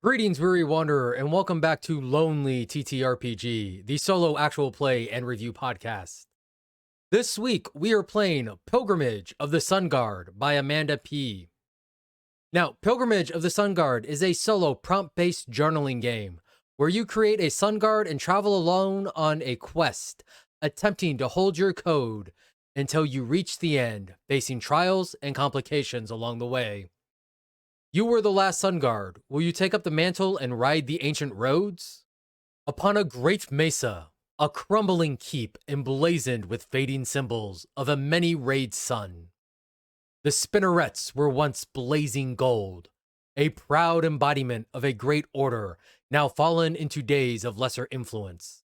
Greetings, weary wanderer, and welcome back to Lonely TTRPG, the solo actual play and review podcast. This week, we are playing Pilgrimage of the Sun Guard by Amanda P. Now, Pilgrimage of the Sun Guard is a solo prompt-based journaling game where you create a sun guard and travel alone on a quest, attempting to hold your code until you reach the end, facing trials and complications along the way. You were the last sun guard. Will you take up the mantle and ride the ancient roads? Upon a great mesa, a crumbling keep emblazoned with fading symbols of a many-rayed sun. The spinnerets were once blazing gold, a proud embodiment of a great order now fallen into days of lesser influence.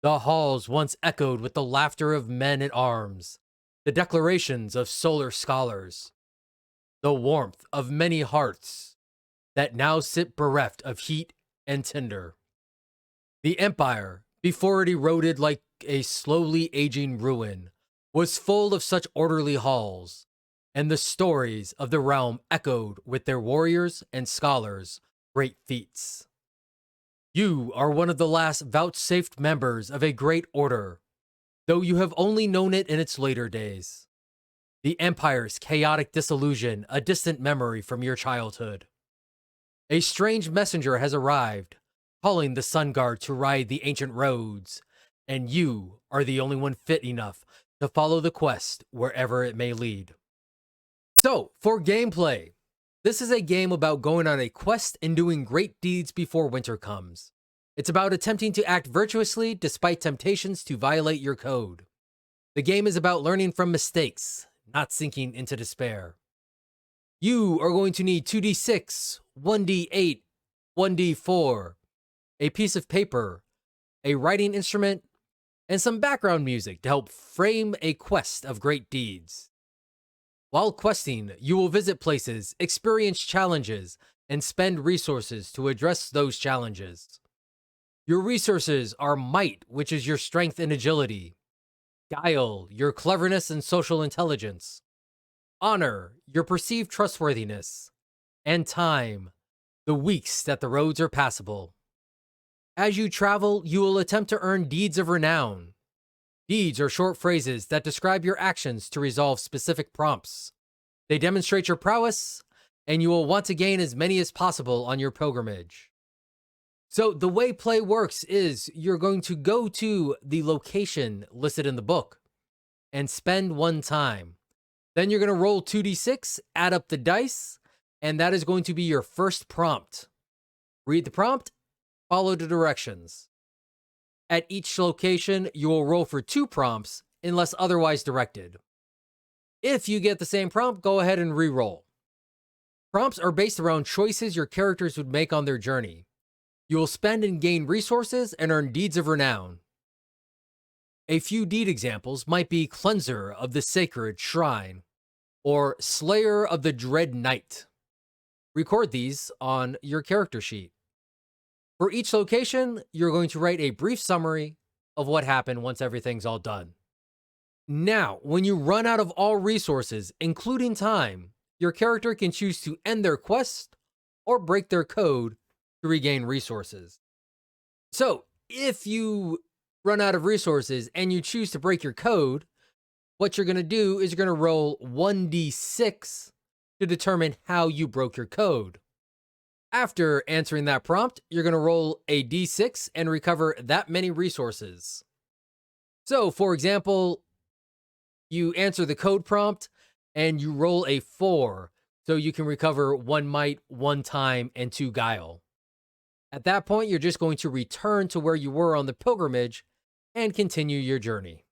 The halls once echoed with the laughter of men at arms, the declarations of solar scholars, the warmth of many hearts that now sit bereft of heat and tinder. The empire, before it eroded like a slowly aging ruin, was full of such orderly halls, and the stories of the realm echoed with their warriors and scholars' great feats. You are one of the last vouchsafed members of a great order, though you have only known it in its later days. The Empire's chaotic disillusion, a distant memory from your childhood. A strange messenger has arrived, calling the Sun Guard to ride the ancient roads, and you are the only one fit enough to follow the quest wherever it may lead. So, for gameplay, this is a game about going on a quest and doing great deeds before winter comes. It's about attempting to act virtuously despite temptations to violate your code. The game is about learning from mistakes, not sinking into despair. You are going to need 2d6, 1d8, 1d4, a piece of paper, a writing instrument, and some background music to help frame a quest of great deeds. While questing, you will visit places, experience challenges, and spend resources to address those challenges. Your resources are might, which is your strength and agility; guile, your cleverness and social intelligence; honor, your perceived trustworthiness; and time, the weeks that the roads are passable. As you travel, you will attempt to earn deeds of renown. Deeds are short phrases that describe your actions to resolve specific prompts. They demonstrate your prowess, and you will want to gain as many as possible on your pilgrimage. So the way play works is you're going to go to the location listed in the book and spend one time. Then you're going to roll 2d6, add up the dice, and that is going to be your first prompt. Read the prompt, follow the directions. At each location, you will roll for 2 prompts unless otherwise directed. If you get the same prompt, go ahead and re-roll. Prompts are based around choices your characters would make on their journey. You will spend and gain resources and earn deeds of renown. A few deed examples might be Cleanser of the Sacred Shrine or Slayer of the Dread Knight. Record these on your character sheet. For each location, you're going to write a brief summary of what happened once everything's all done. Now, when you run out of all resources, including time, your character can choose to end their quest or break their code to regain resources. So, if you run out of resources and you choose to break your code, what you're going to do is you're going to roll 1d6 to determine how you broke your code. After answering that prompt, you're going to roll a d6 and recover that many resources. So, for example, you answer the code prompt and you roll a 4, so you can recover 1 might, 1 time, and 2 guile. At that point, you're just going to return to where you were on the pilgrimage and continue your journey.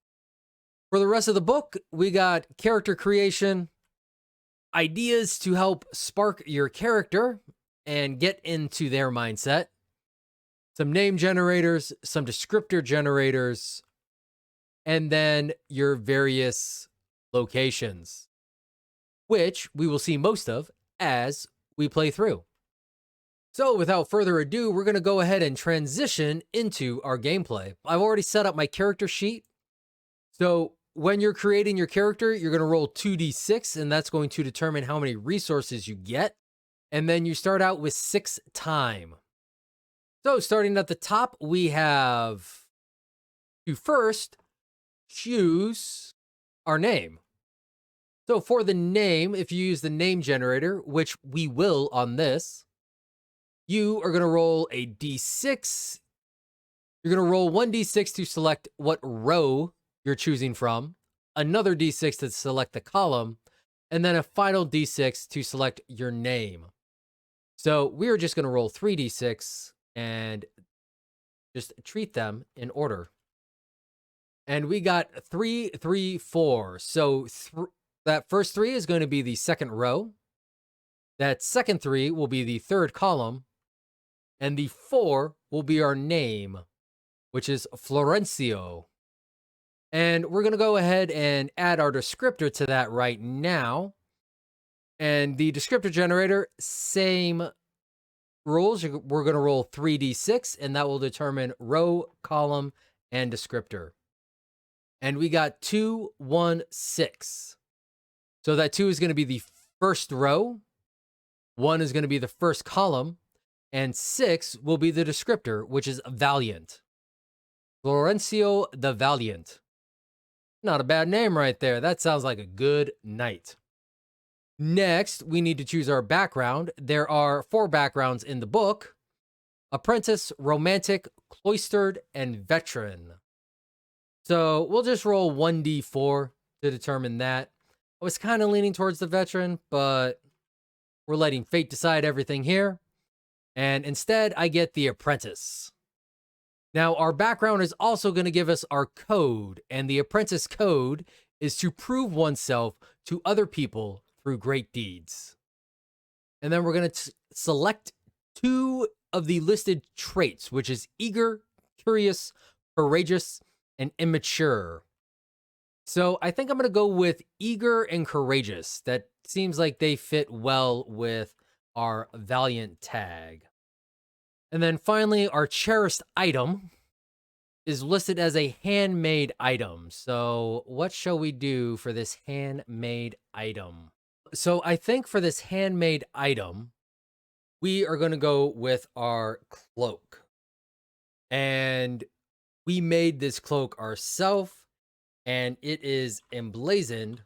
For the rest of the book, we got character creation, ideas to help spark your character and get into their mindset, some name generators, some descriptor generators, and then your various locations, which we will see most of as we play through. So without further ado, we're going to go ahead and transition into our gameplay. I've already set up my character sheet. So when you're creating your character, you're going to roll 2d6, and that's going to determine how many resources you get. And then you start out with 6 time. So starting at the top, we have to first choose our name. So for the name, if you use the name generator, which we will on this, you are going to roll a d6. You're going to roll 1d6 to select what row you're choosing from, another d6 to select the column, and then a final d6 to select your name. So we're just going to roll 3d6 and just treat them in order. And we got 3, 3, 4. So that first 3 is going to be the second row. That second 3 will be the third column. And the 4 will be our name, which is Florencio. And we're going to go ahead and add our descriptor to that right now. And the descriptor generator, same rules. We're going to roll 3d6, and that will determine row, column, and descriptor. And we got 2, 1, 6. So that 2 is going to be the first row, 1 is going to be the first column, and 6 will be the descriptor, which is valiant. Florencio the Valiant. Not a bad name right there. That sounds like a good knight. Next, we need to choose our background. There are 4 backgrounds in the book: apprentice, romantic, cloistered, and veteran. So we'll just roll 1d4 to determine that. I was kind of leaning towards the veteran, but we're letting fate decide everything here. And instead, I get the apprentice. Now, our background is also going to give us our code, and the apprentice code is to prove oneself to other people through great deeds. And then we're going to select 2 of the listed traits, which is eager, curious, courageous, and immature. So I think I'm going to go with eager and courageous. That seems like they fit well with our valiant tag. And then finally, our cherished item is listed as a handmade item. So what shall we do for this handmade item? So I think for this handmade item, we are going to go with our cloak. And we made this cloak ourselves, and it is emblazoned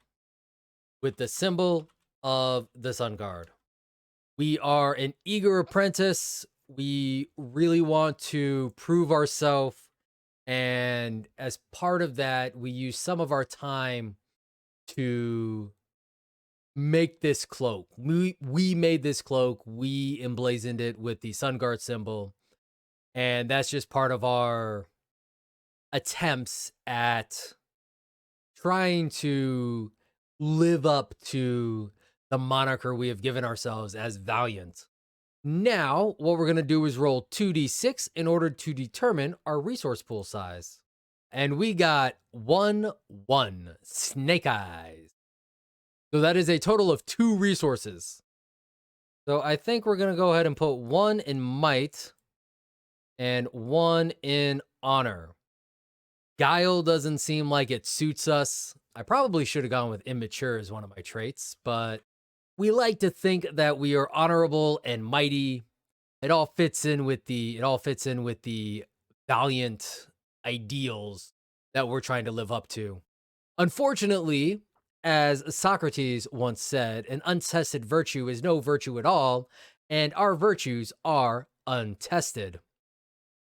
with the symbol of the Sun Guard. We are an eager apprentice. We really want to prove ourselves. And as part of that, we use some of our time to make this cloak. We made this cloak. We emblazoned it with the Sun Guard symbol. And that's just part of our attempts at trying to live up to the moniker we have given ourselves as Valiant. Now, what we're going to do is roll 2d6 in order to determine our resource pool size. And we got 1, 1, Snake Eyes. So that is a total of 2 resources. So I think we're going to go ahead and put 1 in might and 1 in honor. Guile doesn't seem like it suits us. I probably should have gone with immature as one of my traits, but we like to think that we are honorable and mighty. It all fits in with the valiant ideals that we're trying to live up to. Unfortunately, as Socrates once said, an untested virtue is no virtue at all, and our virtues are untested.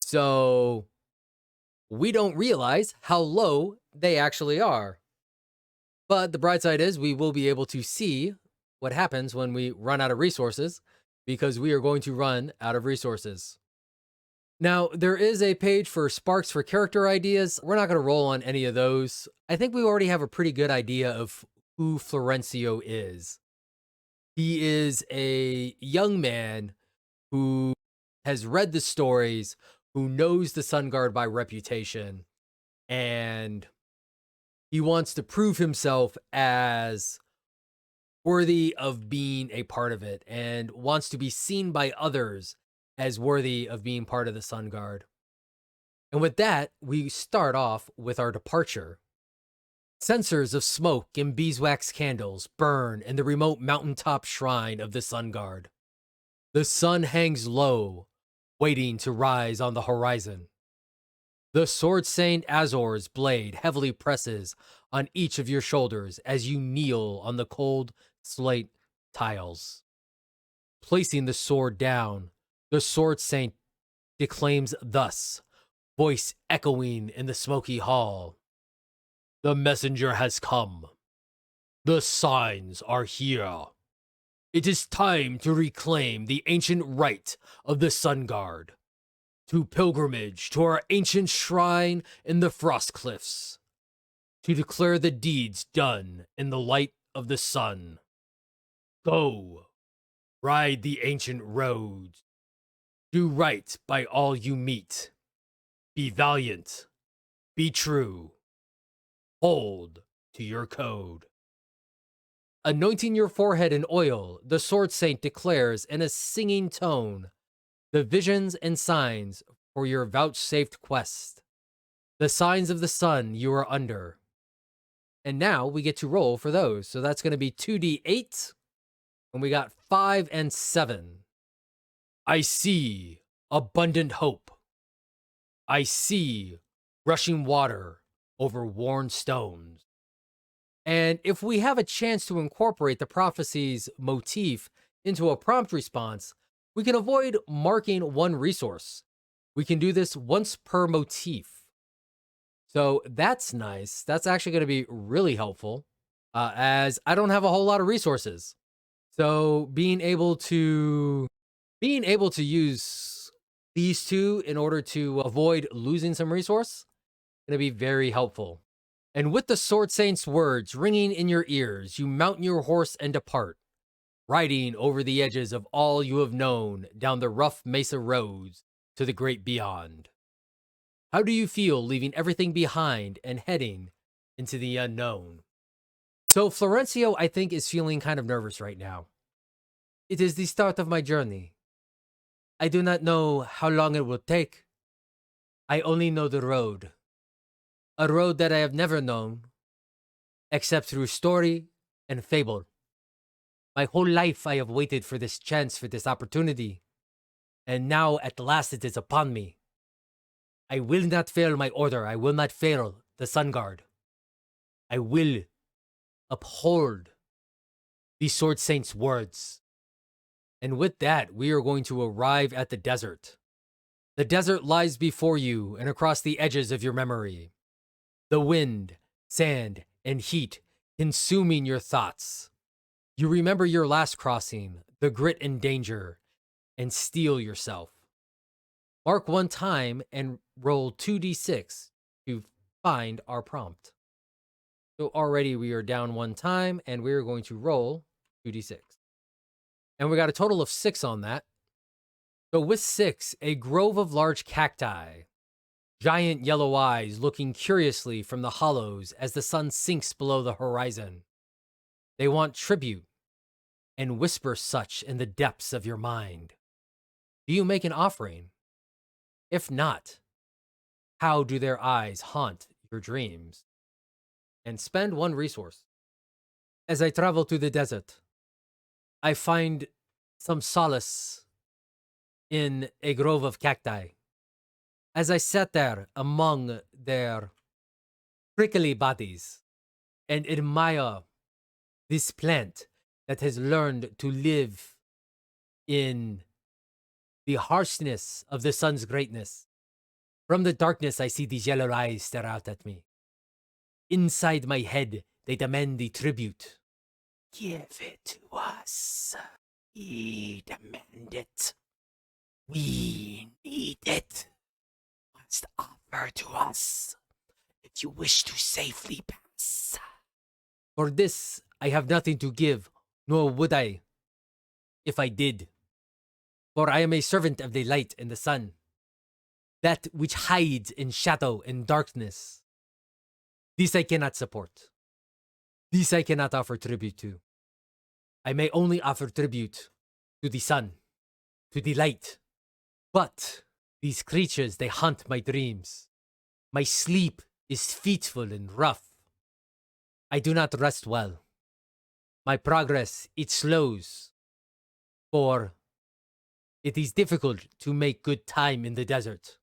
So we don't realize how low they actually are. But the bright side is we will be able to see what happens when we run out of resources, because we are going to run out of resources. Now, there is a page for sparks for character ideas. We're not going to roll on any of those. I think we already have a pretty good idea of who Florencio is. He is a young man who has read the stories, who knows the Sun Guard by reputation, and he wants to prove himself as worthy of being a part of it, and wants to be seen by others as worthy of being part of the Sun Guard. And with that, we start off with our departure. Censers of smoke and beeswax candles burn in the remote mountaintop shrine of the Sun Guard. The sun hangs low, waiting to rise on the horizon. The sword-stained Azor's blade heavily presses on each of your shoulders as you kneel on the cold slate tiles. Placing the sword down, the sword saint declaims thus, voice echoing in the smoky hall. The messenger has come. The signs are here. It is time to reclaim the ancient right of the Sun Guard, to pilgrimage to our ancient shrine in the Frost Cliffs, to declare the deeds done in the light of the sun. Go, ride the ancient roads, do right by all you meet, be valiant, be true, hold to your code. Anointing your forehead in oil, the Sword Saint declares in a singing tone the visions and signs for your vouchsafed quest, the signs of the sun you are under. And now we get to roll for those. So that's going to be 2d8, and we got 5 and 7. I see abundant hope. I see rushing water over worn stones. And if we have a chance to incorporate the prophecy's motif into a prompt response, we can avoid marking one resource. We can do this once per motif. So that's nice. That's actually going to be really helpful, as I don't have a whole lot of resources. So being able to use these two in order to avoid losing some resource, going to be very helpful. And with the Sword Saint's words ringing in your ears, you mount your horse and depart, riding over the edges of all you have known down the rough mesa roads to the great beyond. How do you feel leaving everything behind and heading into the unknown? So Florencio, I think, is feeling kind of nervous right now. It is the start of my journey. I do not know how long it will take. I only know the road. A road that I have never known, except through story and fable. My whole life I have waited for this chance, for this opportunity. And now at last it is upon me. I will not fail my order. I will not fail the Sun Guard. I will uphold the Sword Saint's words. And with that, we are going to arrive at the desert. The desert lies before you and across the edges of your memory. The wind, sand, and heat consuming your thoughts. You remember your last crossing, the grit and danger, and steel yourself. Mark one time and roll 2d6 to find our prompt. So already we are down one time, and we are going to roll 2d6. And we got a total of 6 on that. So with 6, a grove of large cacti, giant yellow eyes looking curiously from the hollows as the sun sinks below the horizon. They want tribute and whisper such in the depths of your mind. Do you make an offering? If not, how do their eyes haunt your dreams? And spend one resource. As I travel to the desert, I find some solace in a grove of cacti. As I sat there among their prickly bodies and admire this plant that has learned to live in the harshness of the sun's greatness. From the darkness, I see these yellow eyes stare out at me. Inside my head, they demand the tribute. Give it to us. We demand it. We need it. Must offer to us if you wish to safely pass. For this, I have nothing to give, nor would I, if I did. For I am a servant of the light and the sun, that which hides in shadow and darkness. This I cannot support. This I cannot offer tribute to. I may only offer tribute to the sun, to the light. But these creatures, they haunt my dreams. My sleep is fitful and rough. I do not rest well. My progress, it slows. For It is difficult to make good time in the desert,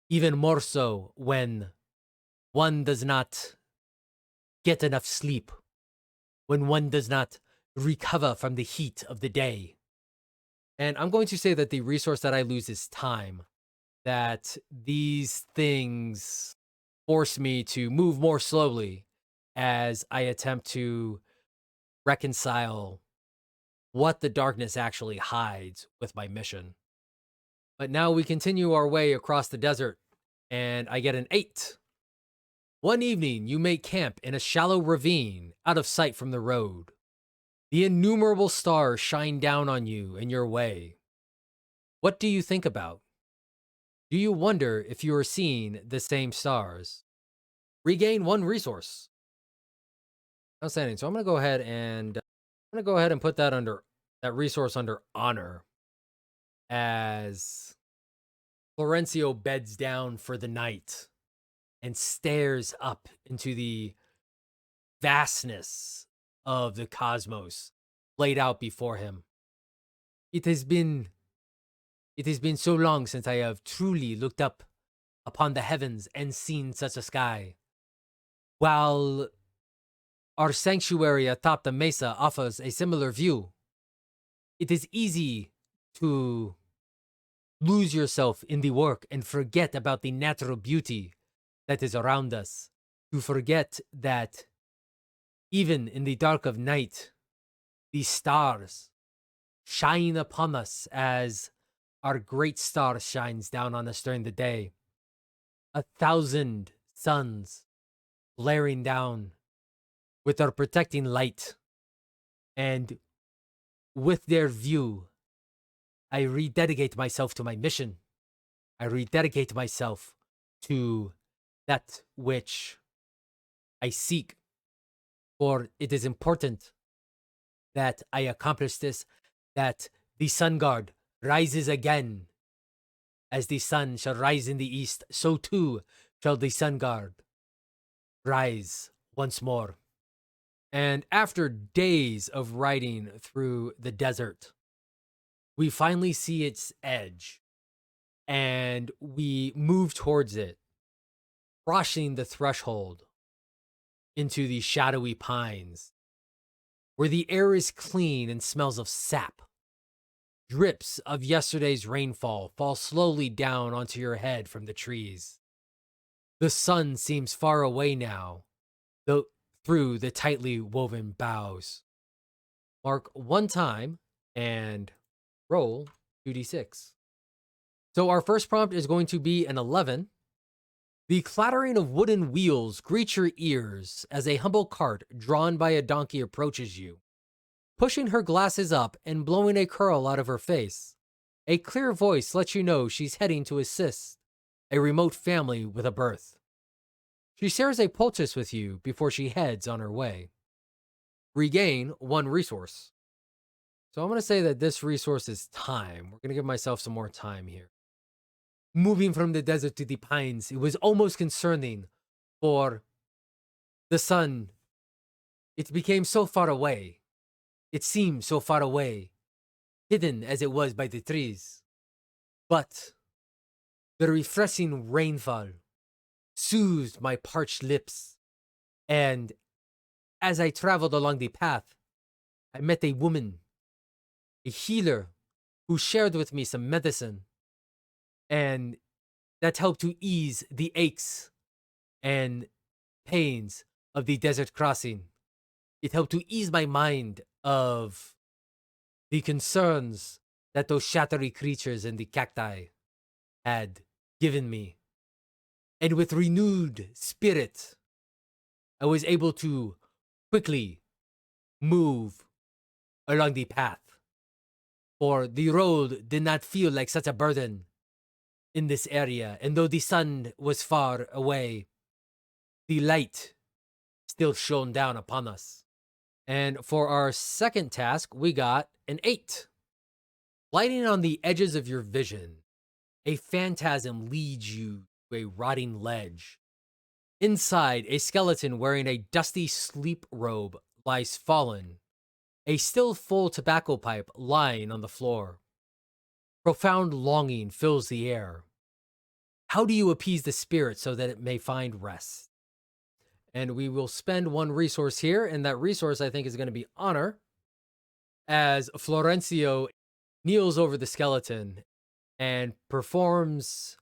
even more so when one does not get enough sleep, when one does not recover from the heat of the day. And I'm going to say that the resource that I lose is time, that these things force me to move more slowly as I attempt to reconcile what the darkness actually hides with my mission. But now we continue our way across the desert, and I get an 8. One evening, you make camp in a shallow ravine out of sight from the road. The innumerable stars shine down on you and your way. What do you think about? Do you wonder if you are seeing the same stars? Regain 1 resource. Outstanding. So I'm gonna go ahead and put that resource under honor as Florencio beds down for the night and stares up into the vastness of the cosmos laid out before him. It has been so long since I have truly looked up upon the heavens and seen such a sky. While our sanctuary atop the mesa offers a similar view, it is easy to lose yourself in the work and forget about the natural beauty that is around us, to forget that even in the dark of night, the stars shine upon us as our great star shines down on us during the day. 1,000 suns blaring down with their protecting light. And with their view, I rededicate myself to my mission. I rededicate myself to that which I seek. For it is important that I accomplish this, that the sun guard rises again. As the sun shall rise in the east, so too shall the sun guard rise once more. And after days of riding through the desert, we finally see its edge and we move towards it, crossing the threshold into the shadowy pines, where the air is clean and smells of sap. Drips of yesterday's rainfall fall slowly down onto your head from the trees. The sun seems far away now, though through the tightly woven boughs. Mark 1 time and roll 2d6. So our first prompt is going to be an 11. The clattering of wooden wheels greets your ears as a humble cart drawn by a donkey approaches you. Pushing her glasses up and blowing a curl out of her face, a clear voice lets you know she's heading to assist a remote family with a birth. She shares a poultice with you before she heads on her way. Regain 1 resource. So I'm going to say that this resource is time. We're going to give myself some more time here. Moving from the desert to the pines, it was almost concerning, for the sun, it became so far away. It seemed so far away, hidden as it was by the trees. But the refreshing rainfall soothed my parched lips, and as I traveled along the path, I met a woman, a healer, who shared with me some medicine, and that helped to ease the aches and pains of the desert crossing. It helped to ease my mind of the concerns that those shadowy creatures and the cacti had given me. And with renewed spirit, I was able to quickly move along the path. For the road did not feel like such a burden in this area. And though the sun was far away, the light still shone down upon us. And for our second task, we got an 8. Lighting on the edges of your vision, a phantasm leads you to a rotting ledge. Inside, a skeleton wearing a dusty sleep robe lies fallen, a still full tobacco pipe lying on the floor. Profound longing fills the air. How do you appease the spirit so that it may find rest? And we will spend one resource here, and that resource I think is going to be honor, as Florencio kneels over the skeleton and performs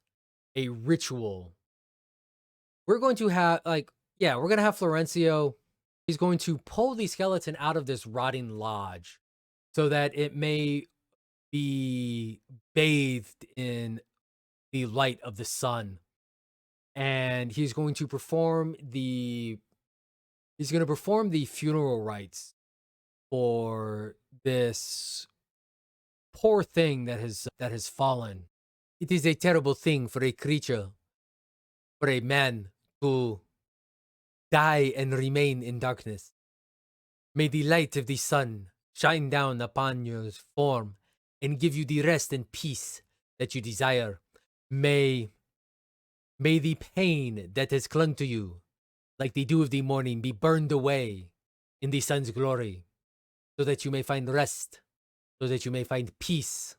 a ritual. We're going to have, we're going to have Florencio. He's going to pull the skeleton out of this rotting lodge so that it may be bathed in the light of the sun. And he's going to perform the funeral rites for this poor thing that has fallen. It is a terrible thing for a creature, for a man to die and remain in darkness. May the light of the sun shine down upon your form and give you the rest and peace that you desire. May the pain that has clung to you, like the dew of the morning, be burned away in the sun's glory, so that you may find rest, so that you may find peace,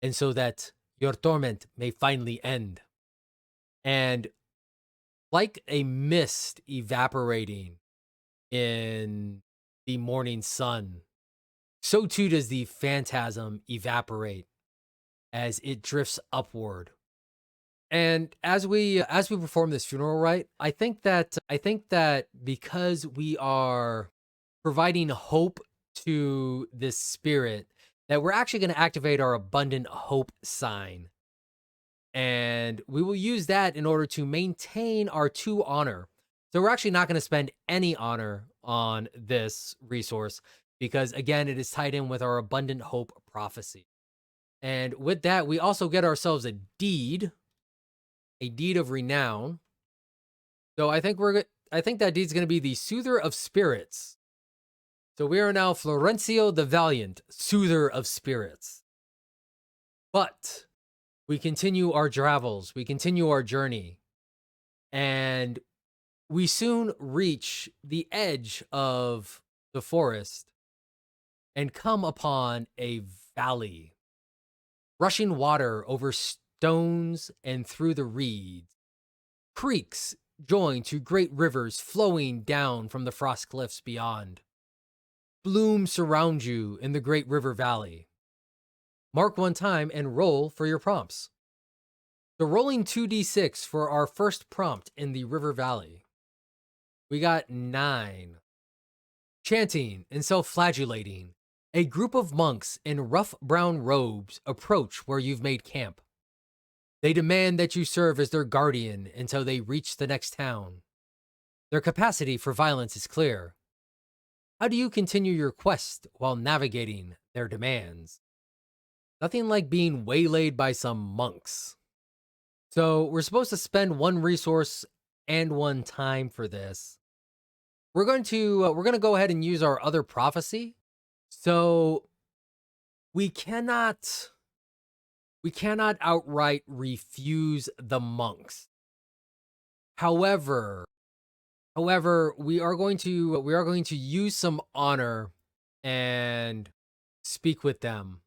and so that your torment may finally end. And like a mist evaporating in the morning sun, so too does the phantasm evaporate as it drifts upward. And as we perform this funeral rite, I think that because we are providing hope to this spirit, that we're actually going to activate our abundant hope sign. And we will use that in order to maintain our 2 honor. So we're actually not going to spend any honor on this resource because, again, it is tied in with our abundant hope prophecy. And with that, we also get ourselves a deed of renown. So I think that deed's going to be the Soother of Spirits. So we are now Florencio the Valiant, Soother of Spirits. But we continue our travels, we continue our journey, and we soon reach the edge of the forest and come upon a valley. Rushing water over stones and through the reeds. Creeks join to great rivers flowing down from the frost cliffs beyond. Blooms surround you in the great river valley. Mark one time and roll for your prompts. So rolling 2d6 for our first prompt in the river valley. We got 9. Chanting and self-flagellating. A group of monks in rough brown robes approach where you've made camp. They demand that you serve as their guardian until they reach the next town. Their capacity for violence is clear. How do you continue your quest while navigating their demands? Nothing like being waylaid by some monks. So we're supposed to spend 1 resource and 1 time for this. We're going to go ahead and use our other prophecy. So we cannot outright refuse the monks. However, we are going to use some honor and speak with them.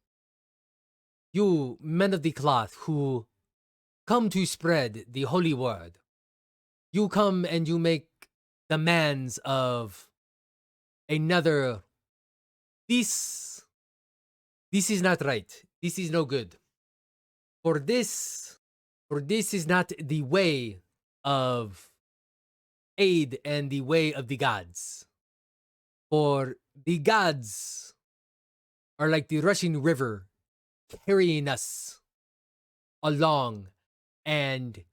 You men of the cloth who come to spread the holy word. You come and you make demands of another. This is not right. This is no good. For this is not the way of aid and the way of the gods. For the gods are like the rushing river carrying us along. And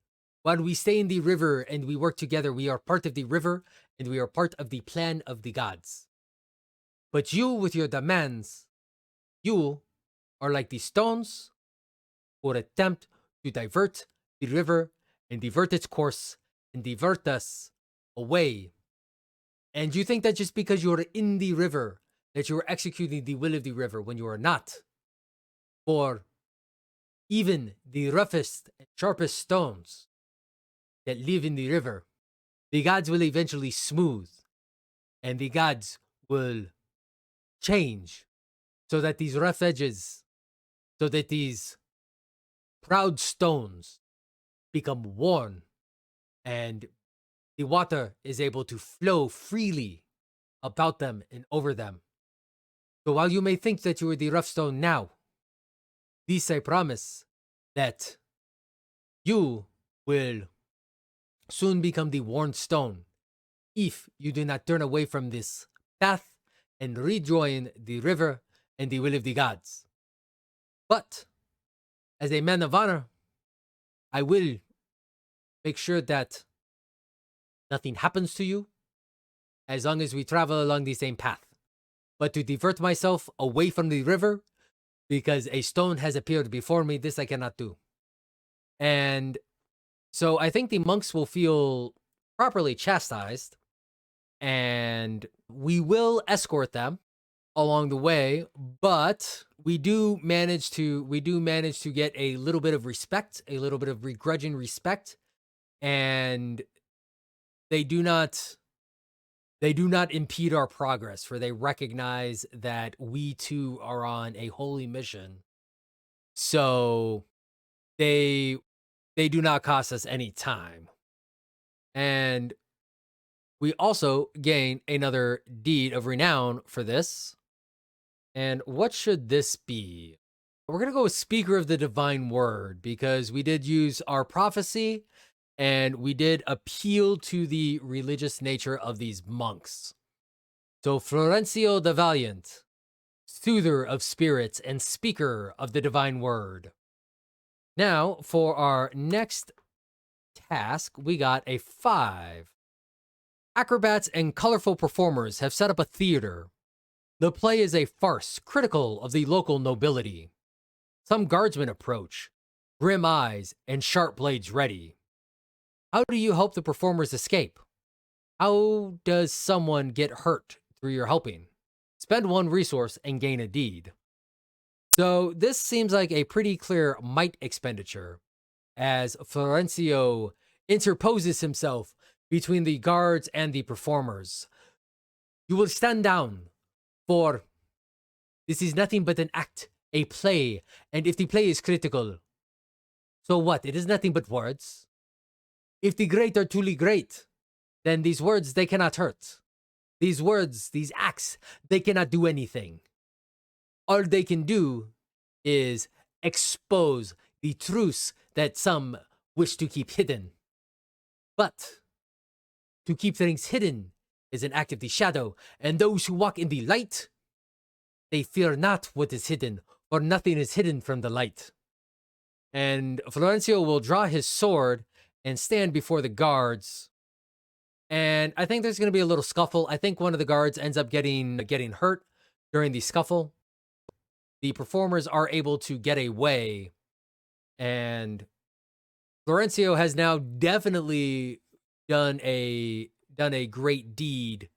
when we stay in the river and we work together, we are part of the river and we are part of the plan of the gods. But you, with your demands, you are like the stones who attempt to divert the river and divert its course and divert us away. And you think that just because you're in the river, that you are executing the will of the river when you are not. For even the roughest and sharpest stones that live in the river, the gods will eventually smooth, and the gods will change so that these rough edges, so that these proud stones become worn, and the water is able to flow freely about them and over them. So while you may think that you are the rough stone now, this I promise that you will soon become the worn stone if you do not turn away from this path and rejoin the river and the will of the gods. But as a man of honor, I will make sure that nothing happens to you as long as we travel along the same path. But to divert myself away from the river because a stone has appeared before me, this I cannot do. And so I think the monks will feel properly chastised, and we will escort them along the way, but we do manage to get a little bit of respect, a little bit of begrudging respect, and they do not impede our progress, for they recognize that we too are on a holy mission. So they do not cost us any time. And we also gain another deed of renown for this. And what should this be? We're going to go with Speaker of the Divine Word because we did use our prophecy and we did appeal to the religious nature of these monks. So Florencio the Valiant, soother of spirits and speaker of the divine word. Now, for our next task, we got a 5. Acrobats and colorful performers have set up a theater. The play is a farce critical of the local nobility. Some guardsmen approach, grim eyes and sharp blades ready. How do you help the performers escape? How does someone get hurt through your helping? Spend 1 resource and gain a deed. So this seems like a pretty clear might expenditure, as Florencio interposes himself between the guards and the performers. You will stand down, for this is nothing but an act, a play, and if the play is critical, so what? It is nothing but words. If the great are truly great, then these words, they cannot hurt. These words, these acts, they cannot do anything. All they can do is expose the truths that some wish to keep hidden. But to keep things hidden is an act of the shadow, and those who walk in the light, they fear not what is hidden, for nothing is hidden from the light. And Florencio will draw his sword and stand before the guards. And I think there's going to be a little scuffle. I think one of the guards ends up getting hurt during the scuffle. The performers are able to get away, and Florencio has now definitely done a great deed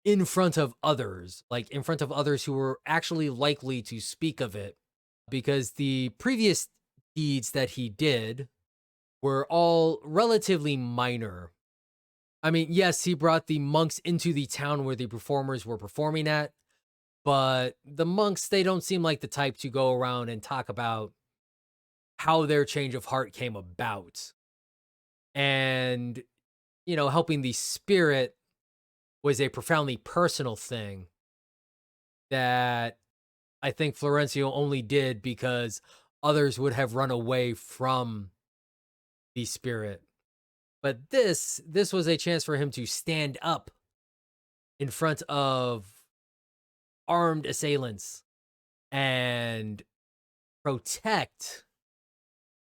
in front of others, like in front of others who were actually likely to speak of it, because the previous deeds that he did were all relatively minor. I mean, yes, he brought the monks into the town where the performers were performing at, but the monks, they don't seem like the type to go around and talk about how their change of heart came about. And, helping the spirit was a profoundly personal thing that I think Florencio only did because others would have run away from the spirit. But this was a chance for him to stand up in front of armed assailants and protect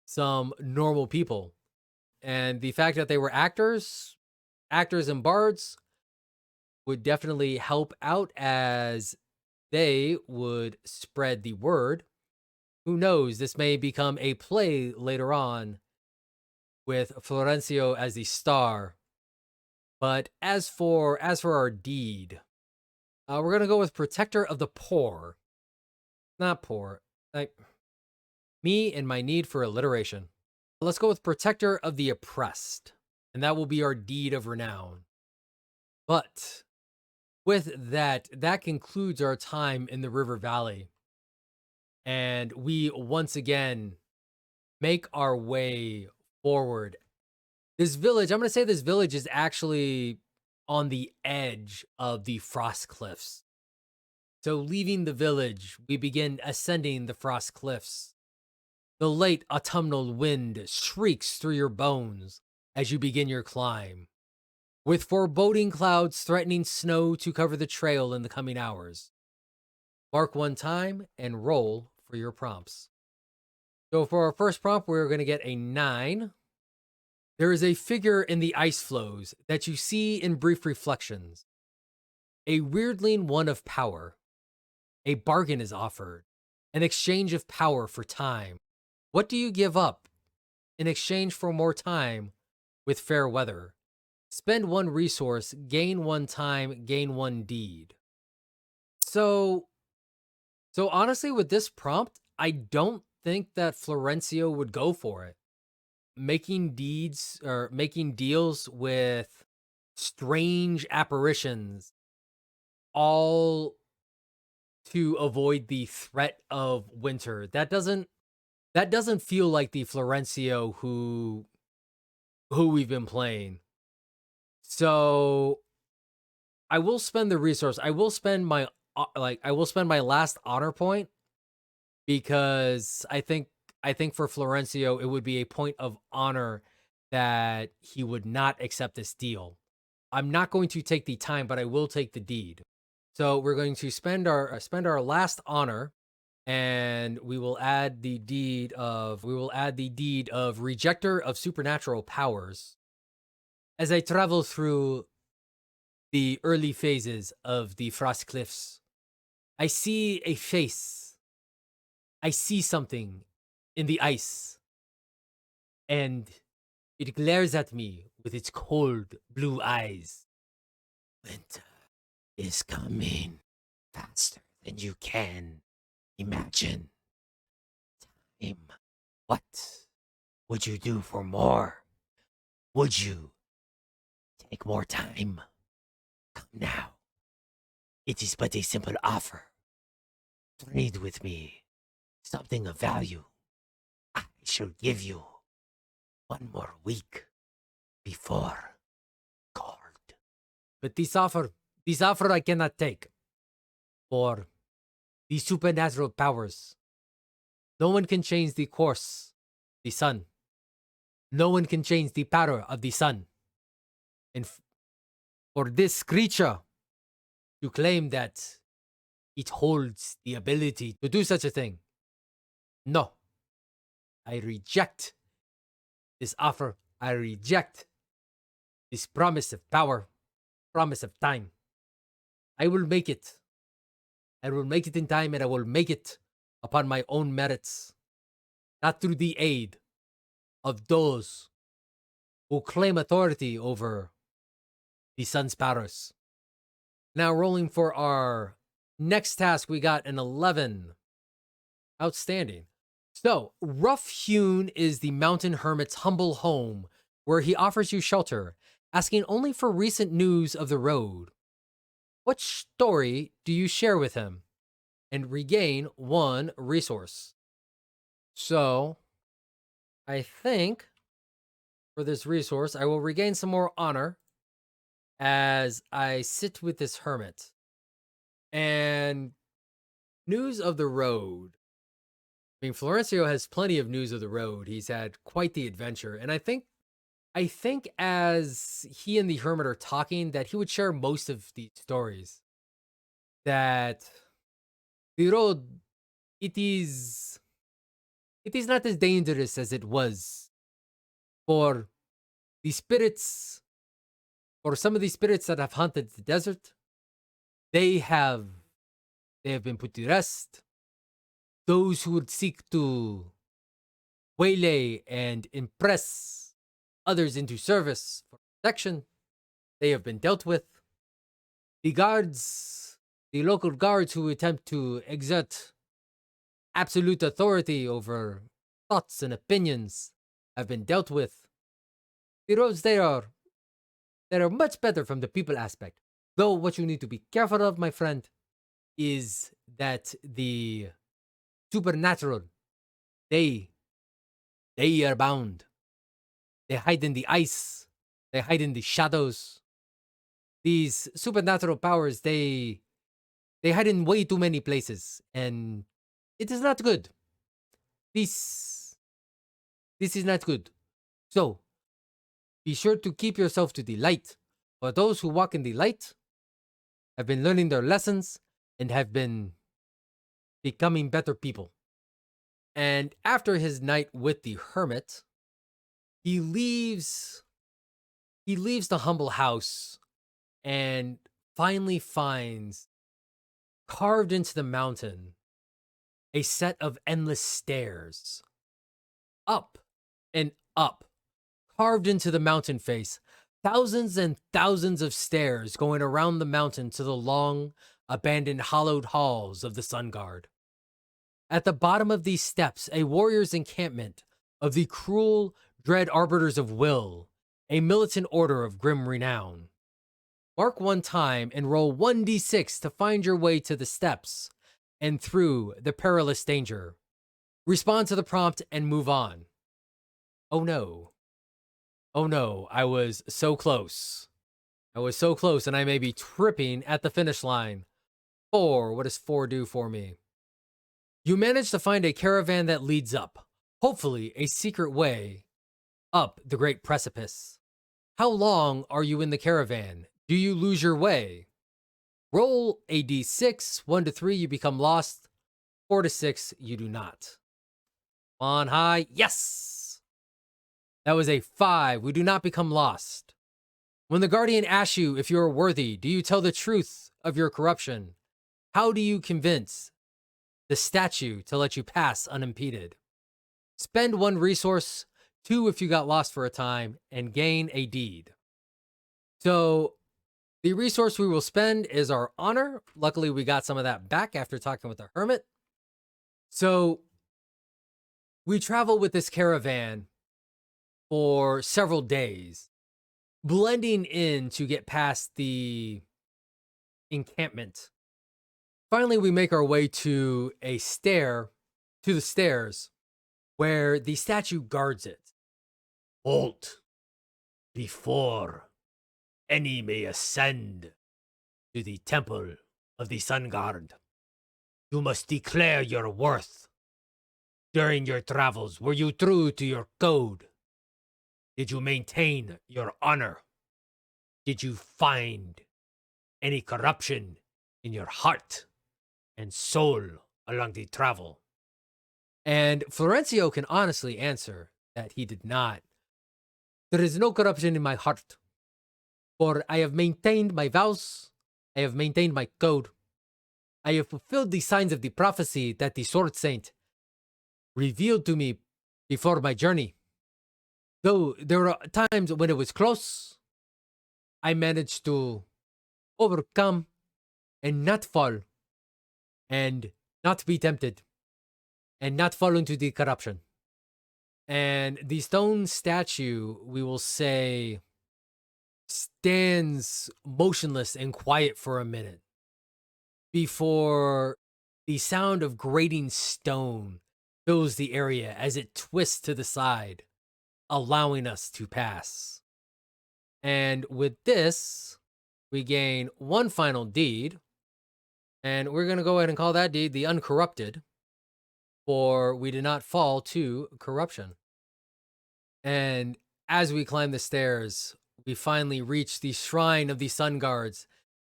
some normal people. And the fact that they were actors and bards would definitely help out, as they would spread the word. Who knows, this may become a play later on with Florencio as the star. But as for our deed, we're going to go with Protector of the Poor. Not poor. Me and my need for alliteration. Let's go with Protector of the Oppressed. And that will be our deed of renown. But with that concludes our time in the River Valley. And we once again make our way forward. This village, I'm going to say this village is actually on the edge of the frost cliffs. So, leaving the village, we begin ascending the frost cliffs. The late autumnal wind shrieks through your bones as you begin your climb, with foreboding clouds threatening snow to cover the trail in the coming hours. Mark one time and roll for your prompts. So for our first prompt, we're going to get a 9. There is a figure in the ice flows that you see in brief reflections. A weirdling one of power. A bargain is offered. An exchange of power for time. What do you give up in exchange for more time with fair weather? Spend 1 resource, gain 1 time, gain 1 deed. So honestly, with this prompt, I don't think that Florencio would go for it. Making deeds or making deals with strange apparitions, all to avoid the threat of winter. That doesn't feel like the Florencio who we've been playing. So I will spend the resource. I will spend my last honor point, because I think for Florencio it would be a point of honor that he would not accept this deal. I'm not going to take the time, but I will take the deed. So we're going to spend our last honor, and we will add the deed of rejecter of supernatural powers. As I travel through the early phases of the frost cliffs, I see a face. I see something in the ice, and it glares at me with its cold blue eyes. Winter is coming faster than you can imagine. Time. What would you do for more? Would you take more time? Come now. It is but a simple offer. Trade with me something of value. I shall give you 1 more week before cold. But this offer I cannot take. For the supernatural powers, no one can change the course, the sun. No one can change the power of the sun. And for this creature to claim that it holds the ability to do such a thing, no. I reject this offer. I reject this promise of power, promise of time. I will make it. I will make it in time, and I will make it upon my own merits, not through the aid of those who claim authority over the sun's powers. Now, rolling for our next task, we got an 11. Outstanding. So, Rough Hewn is the mountain hermit's humble home, where he offers you shelter, asking only for recent news of the road. What story do you share with him? And regain 1 resource. So, I think for this resource, I will regain some more honor as I sit with this hermit. And news of the road. I mean, Florencio has plenty of news of the road. He's had quite the adventure. And I think as he and the hermit are talking, that he would share most of these stories. That the road, it is not as dangerous as it was. For the spirits, for some of the spirits that have haunted the desert, they have been put to rest. Those who would seek to waylay and impress others into service for protection, they have been dealt with. The guards, the local guards who attempt to exert absolute authority over thoughts and opinions, have been dealt with. The roads, they are much better from the people aspect. Though what you need to be careful of, my friend, is that the supernatural, they They are bound. They hide in the ice. They hide in the shadows. These supernatural powers, they hide in way too many places, and it is not good. This this is not good. So be sure to keep yourself to the light. For those who walk in the light have been learning their lessons and have been becoming better people. And after his night with the hermit, he leaves the humble house and finally finds, carved into the mountain, a set of endless stairs. Up and up, carved into the mountain face, thousands and thousands of stairs going around the mountain to the long, abandoned hollowed halls of the Sun Guard. At the bottom of these steps, a warrior's encampment of the cruel, dread arbiters of will, a militant order of grim renown. Mark one time and roll 1d6 to find your way to the steps and through the perilous danger. Respond to the prompt and move on. Oh no. Oh no, I was so close. I was so close, and I may be tripping at the finish line. 4, what does 4 do for me? You manage to find a caravan that leads up, hopefully a secret way, up the great precipice. How long are you in the caravan? Do you lose your way? Roll a d6, 1 to 3, you become lost. 4 to 6, you do not. On high, yes! That was a 5, we do not become lost. When the Guardian asks you if you are worthy, do you tell the truth of your corruption? How do you convince the statue to let you pass unimpeded? Spend 1 resource, 2 if you got lost for a time, and gain a deed. So the resource we will spend is our honor. Luckily, we got some of that back after talking with the hermit. So we travel with this caravan for several days, blending in to get past the encampment. Finally, we make our way to the stairs, where the statue guards it. Halt before any may ascend to the temple of the Sun Guard. You must declare your worth. During your travels, were you true to your code? Did you maintain your honor? Did you find any corruption in your heart and soul along the travel? And Florencio can honestly answer that he did not. There is no corruption in my heart, for I have maintained my vows, I have maintained my code, I have fulfilled the signs of the prophecy that the Sword Saint revealed to me before my journey. Though there were times when it was close, I managed to overcome and not fall, and not be tempted, and not fall into the corruption. And the stone statue, we will say, stands motionless and quiet for a minute before the sound of grating stone fills the area as it twists to the side, allowing us to pass. And with this, we gain 1 final deed, and we're going to go ahead and call that deed the Uncorrupted, for we did not fall to corruption. And as we climb the stairs, we finally reach the shrine of the Sun Guards,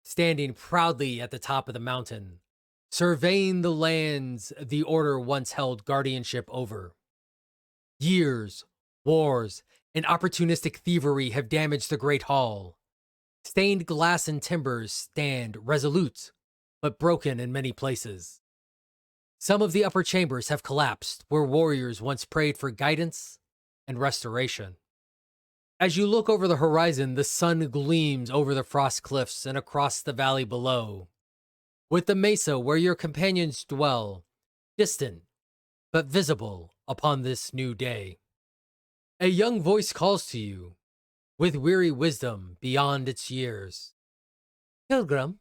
standing proudly at the top of the mountain, surveying the lands the Order once held guardianship over. Years, wars, and opportunistic thievery have damaged the Great Hall. Stained glass and timbers stand resolute, but broken in many places. Some of the upper chambers have collapsed, where warriors once prayed for guidance and restoration. As you look over the horizon, the sun gleams over the frost cliffs and across the valley below. With the mesa where your companions dwell, distant but visible upon this new day. A young voice calls to you, with weary wisdom beyond its years. Pilgrim,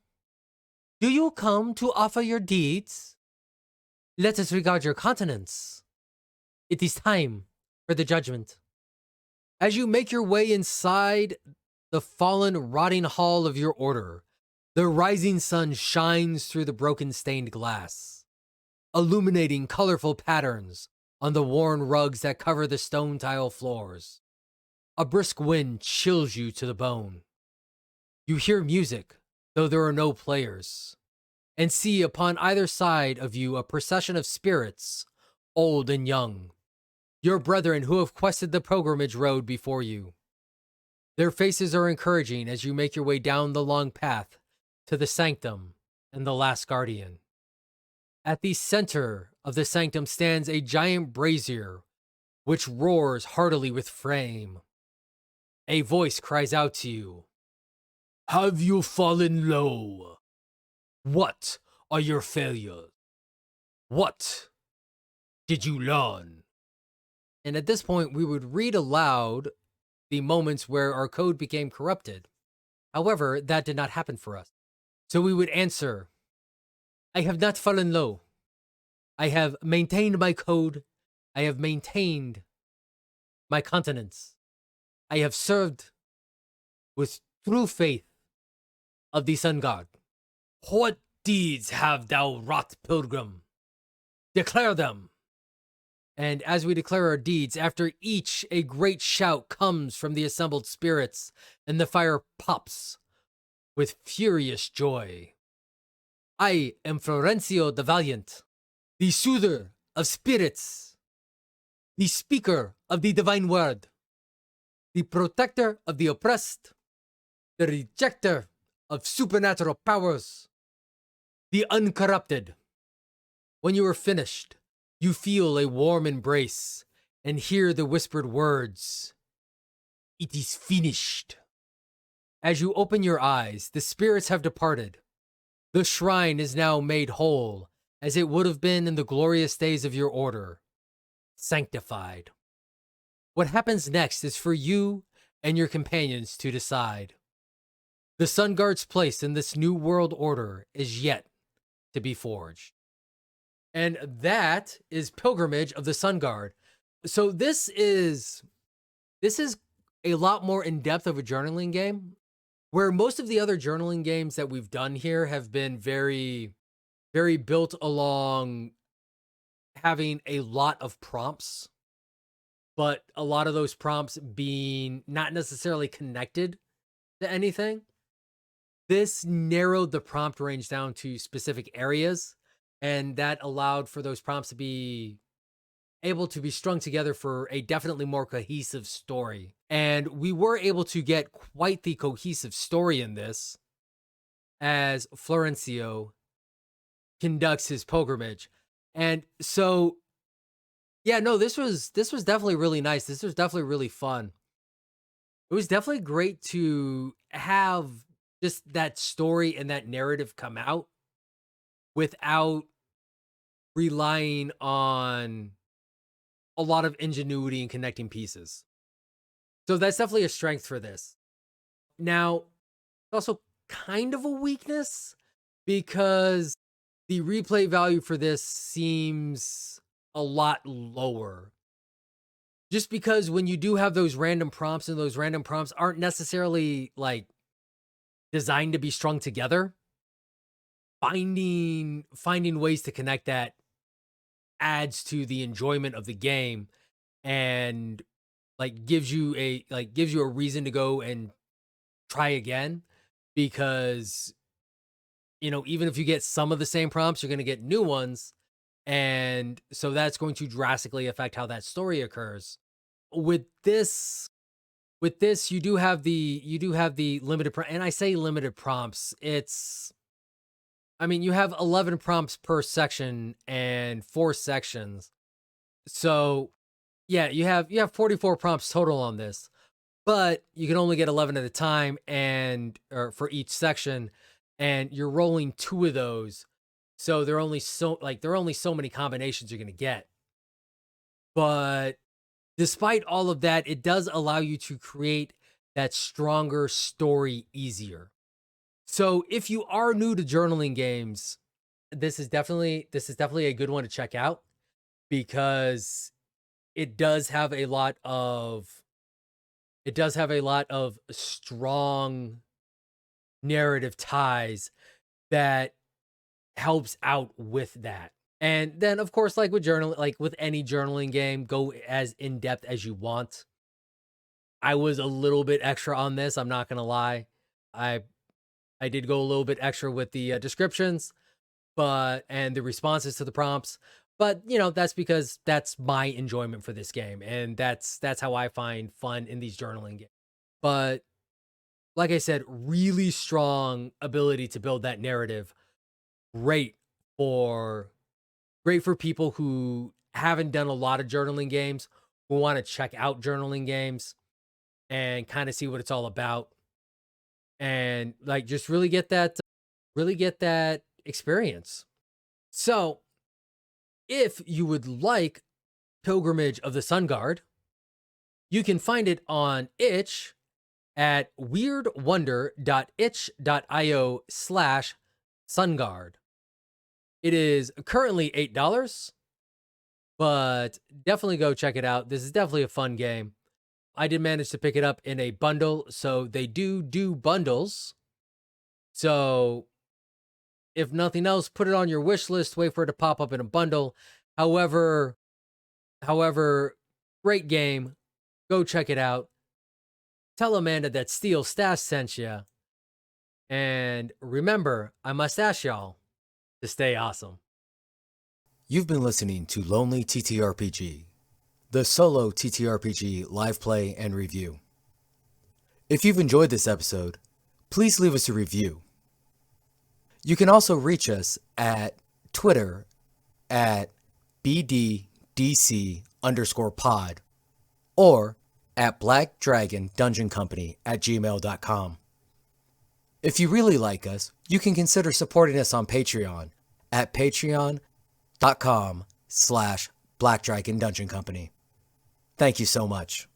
do you come to offer your deeds? Let us regard your countenance. It is time for the judgment. As you make your way inside the fallen, rotting hall of your order, the rising sun shines through the broken stained glass, illuminating colorful patterns on the worn rugs that cover the stone tile floors. A brisk wind chills you to the bone. You hear music, though there are no players, and see upon either side of you a procession of spirits, old and young, your brethren who have quested the pilgrimage road before you. Their faces are encouraging as you make your way down the long path to the sanctum and the last guardian. At the center of the sanctum stands a giant brazier, which roars heartily with flame. A voice cries out to you. Have you fallen low? What are your failures? What did you learn? And at this point, we would read aloud the moments where our code became corrupted. However, that did not happen for us. So we would answer, I have not fallen low. I have maintained my code. I have maintained my continence. I have served with true faith of the sun god. What deeds have thou wrought, pilgrim? Declare them. And as we declare our deeds, after each a great shout comes from the assembled spirits, and the fire pops with furious joy. I am Florencio the Valiant, the soother of spirits, the speaker of the divine word, the protector of the oppressed, the rejecter of supernatural powers, the uncorrupted. When you are finished, you feel a warm embrace and hear the whispered words, It is finished. As you open your eyes, the spirits have departed. The shrine is now made whole, as it would have been in the glorious days of your order, sanctified. What happens next is for you and your companions to decide. The Sun Guard's place in this new world order is yet to be forged. And that is Pilgrimage of the Sun Guard. So this is a lot more in-depth of a journaling game, where most of the other journaling games that we've done here have been very, very built along having a lot of prompts, but a lot of those prompts being not necessarily connected to anything. This narrowed the prompt range down to specific areas, and that allowed for those prompts to be able to be strung together for a definitely more cohesive story. And we were able to get quite the cohesive story in this as Florencio conducts his pilgrimage. And so, yeah, no, this was definitely really nice. This was definitely really fun. It was definitely great to have just that story and that narrative come out without relying on a lot of ingenuity and connecting pieces. So that's definitely a strength for this. Now, also kind of a weakness because the replay value for this seems a lot lower. Just because when you do have those random prompts and those random prompts aren't necessarily like designed to be strung together, finding ways to connect that adds to the enjoyment of the game and gives you a reason to go and try again, because even if you get some of the same prompts, you're going to get new ones, and so that's going to drastically affect how that story occurs. With this you do have the limited and I say limited prompts, you have 11 prompts per section and 4 sections. So, yeah, you have 44 prompts total on this, but you can only get 11 at a time or for each section, and you're rolling 2 of those. So there are only so many combinations you're going to get. But despite all of that, it does allow you to create that stronger story easier. So if you are new to journaling games, this is definitely a good one to check out, because it does have a lot of strong narrative ties that helps out with that. And then of course, like with any journaling game, go as in depth as you want. I was a little bit extra on this, I'm not gonna lie. I I did go a little bit extra with the descriptions, and the responses to the prompts. But that's because that's my enjoyment for this game, and that's how I find fun in these journaling games. But like I said, really strong ability to build that narrative. Great for people who haven't done a lot of journaling games, who want to check out journaling games and kind of see what it's all about, and like just really get that experience. So, if you would like Pilgrimage of the Sun Guard, you can find it on itch at weirdwonder.itch.io/sunguard. It is currently $8, but definitely go check it out. This is definitely a fun game. I did manage to pick it up in a bundle, so they do bundles. So if nothing else, put it on your wish list, wait for it to pop up in a bundle. However, great game. Go check it out. Tell Amanda that Steel Stash sent you. And remember, I must ask y'all to stay awesome. You've been listening to Lonely TTRPG, the solo TTRPG live play and review. If you've enjoyed this episode, please leave us a review. You can also reach us at Twitter at BDDC_pod or at Black Dragon Dungeon Company at gmail.com. If you really like us, you can consider supporting us on Patreon at patreon.com/Black Dragon Dungeon Company. Thank you so much.